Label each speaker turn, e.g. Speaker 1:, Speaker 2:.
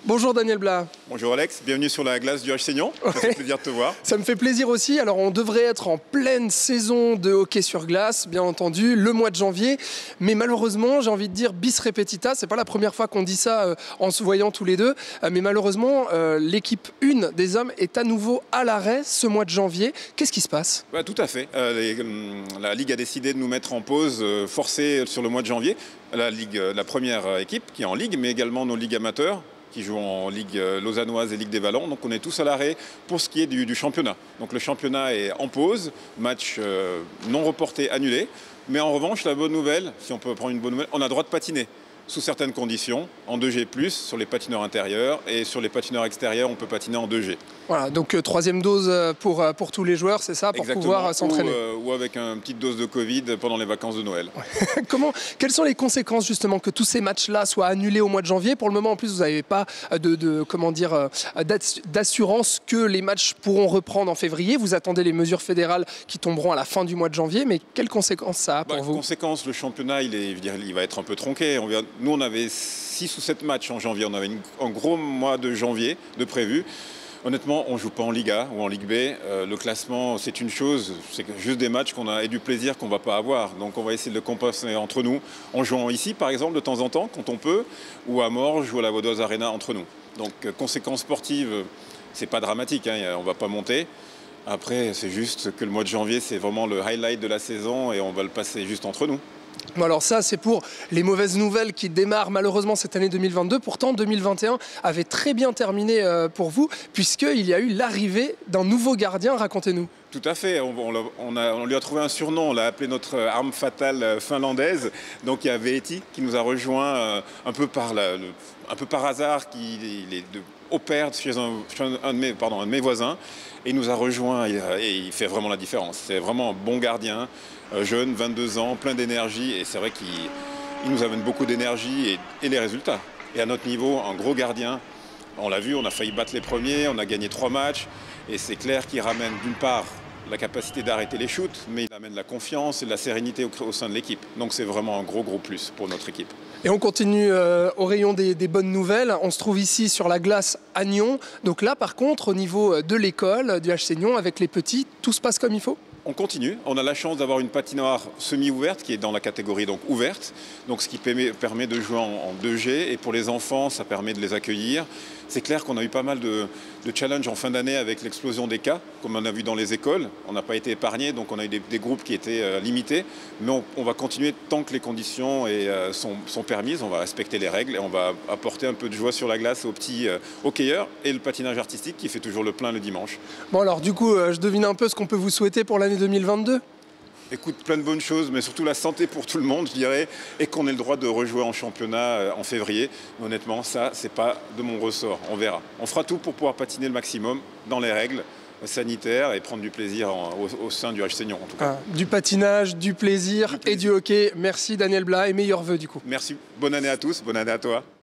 Speaker 1: Bonjour Daniel Blas.
Speaker 2: Bonjour Alex, bienvenue sur la glace du H-Seignan. Ça fait plaisir de te voir.
Speaker 1: Ça me fait plaisir aussi. Alors on devrait être en pleine saison de hockey sur glace, bien entendu, le mois de janvier. Mais malheureusement, j'ai envie de dire bis repetita. C'est pas la première fois qu'on dit ça en se voyant tous les deux. Mais malheureusement, l'équipe 1 des hommes est à nouveau à l'arrêt ce mois de janvier. Qu'est-ce qui se passe ?
Speaker 2: Tout à fait. La Ligue a décidé de nous mettre en pause forcée sur le mois de janvier. La première équipe qui est en Ligue, mais également nos ligues amateurs, qui jouent en Ligue lausannoise et Ligue des Vallons. Donc on est tous à l'arrêt pour ce qui est du championnat. Donc le championnat est en pause, match non reporté, annulé. Mais en revanche, la bonne nouvelle, si on peut prendre une bonne nouvelle, on a le droit de patiner sous certaines conditions, en 2G+, sur les patineurs intérieurs, et sur les patineurs extérieurs, on peut patiner en 2G.
Speaker 1: Voilà, donc troisième dose pour tous les joueurs, c'est ça, pour
Speaker 2: Exactement,
Speaker 1: pouvoir s'entraîner.
Speaker 2: Ou avec une petite dose de Covid pendant les vacances de Noël.
Speaker 1: Quelles sont les conséquences justement que tous ces matchs-là soient annulés au mois de janvier ? Pour le moment, en plus, vous n'avez pas d'assurance que les matchs pourront reprendre en février. Vous attendez les mesures fédérales qui tomberont à la fin du mois de janvier, mais quelles conséquences ça a pour vous ?
Speaker 2: Conséquences, le championnat, il va être un peu tronqué. Nous, on avait 6 ou 7 matchs en janvier. On avait un gros mois de janvier de prévu. Honnêtement, on ne joue pas en Ligue A ou en Ligue B. Le classement, c'est une chose. C'est juste des matchs qu'on a et du plaisir qu'on ne va pas avoir. Donc, on va essayer de le compenser entre nous. En jouant ici, par exemple, de temps en temps, quand on peut, ou à Morges ou à la Vaudoise Arena entre nous. Donc, conséquences sportives, c'est pas dramatique. On ne va pas monter. Après, c'est juste que le mois de janvier, c'est vraiment le highlight de la saison et on va le passer juste entre nous.
Speaker 1: Bon, alors ça, c'est pour les mauvaises nouvelles qui démarrent malheureusement cette année 2022. Pourtant, 2021 avait très bien terminé pour vous, puisqu'il y a eu l'arrivée d'un nouveau gardien. Racontez-nous.
Speaker 2: Tout à fait. On lui a trouvé un surnom. On l'a appelé notre arme fatale finlandaise. Donc il y a Veeti qui nous a rejoint un peu par hasard, qui opère chez un de mes voisins. Et il nous a rejoint et il fait vraiment la différence. C'est vraiment un bon gardien, jeune, 22 ans, plein d'énergie. Et c'est vrai qu'il nous amène beaucoup d'énergie et les résultats. Et à notre niveau, un gros gardien. On l'a vu, on a failli battre les premiers, on a gagné 3 matchs. Et c'est clair qu'il ramène d'une part la capacité d'arrêter les shoots, mais il amène la confiance et la sérénité au sein de l'équipe. Donc c'est vraiment un gros plus pour notre équipe.
Speaker 1: Et on continue au rayon des bonnes nouvelles. On se trouve ici sur la glace à Nyon. Donc là, par contre, au niveau de l'école, du H-Seignan, avec les petits, tout se passe comme il faut ?
Speaker 2: On continue. On a la chance d'avoir une patinoire semi-ouverte qui est dans la catégorie donc ouverte. Donc ce qui permet de jouer en 2G. Et pour les enfants, ça permet de les accueillir. C'est clair qu'on a eu pas mal de challenges en fin d'année avec l'explosion des cas, comme on a vu dans les écoles. On n'a pas été épargnés, donc on a eu des groupes qui étaient limités. Mais on va continuer tant que les conditions sont permises. On va respecter les règles et on va apporter un peu de joie sur la glace aux petits hockeyeurs et le patinage artistique qui fait toujours le plein le dimanche.
Speaker 1: Bon alors du coup, je devine un peu ce qu'on peut vous souhaiter pour l'année 2022 ?
Speaker 2: Écoute, plein de bonnes choses, mais surtout la santé pour tout le monde, je dirais, et qu'on ait le droit de rejouer en championnat en février. Mais honnêtement, ça, c'est pas de mon ressort. On verra. On fera tout pour pouvoir patiner le maximum dans les règles sanitaires et prendre du plaisir au sein du H-Seignan, en tout cas.
Speaker 1: Du patinage, du plaisir et du hockey. Merci Daniel Blas et meilleurs vœux du coup.
Speaker 2: Merci. Bonne année à tous. Bonne année à toi.